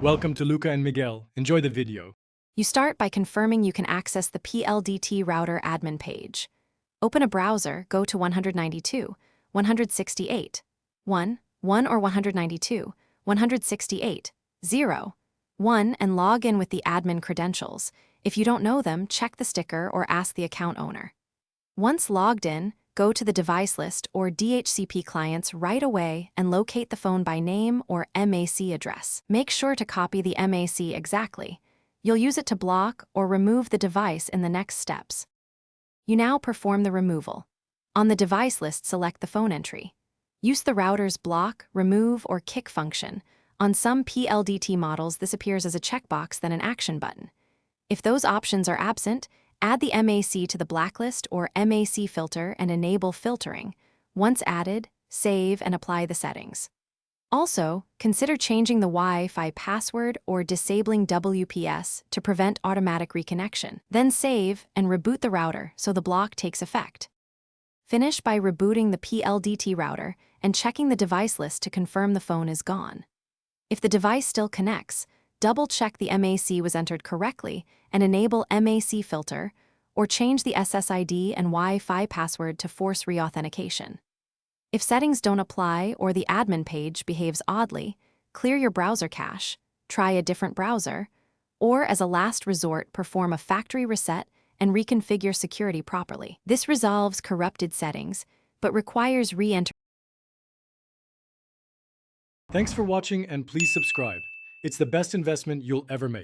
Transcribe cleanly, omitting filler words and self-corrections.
Welcome to Luca and Miguel. Enjoy the video. You start by confirming you can access the PLDT router admin page. Open a browser, go to 192, 168, 1, 1 or 192, 168, 0, 1 and log in with the admin credentials. If you don't know them, check the sticker or ask the account owner. Once logged in, go to the device list or DHCP clients right away and locate the phone by name or MAC address. Make sure to copy the MAC exactly. You'll use it to block or remove the device in the next steps. You now perform the removal. On the device list, select the phone entry. Use the router's block, remove, or kick function. On some PLDT models, this appears as a checkbox, then an action button. If those options are absent, add the MAC to the blacklist or MAC filter and enable filtering. Once added, save and apply the settings. Also, consider changing the Wi-Fi password or disabling WPS to prevent automatic reconnection. Then save and reboot the router so the block takes effect. Finish by rebooting the PLDT router and checking the device list to confirm the phone is gone. If the device still connects, double-check the MAC was entered correctly and enable MAC filter, or change the SSID and Wi-Fi password to force reauthentication. If settings don't apply or the admin page behaves oddly, clear your browser cache, try a different browser, or as a last resort, perform a factory reset and reconfigure security properly. This resolves corrupted settings, but requires re-enter. Thanks for watching and please subscribe. It's the best investment you'll ever make.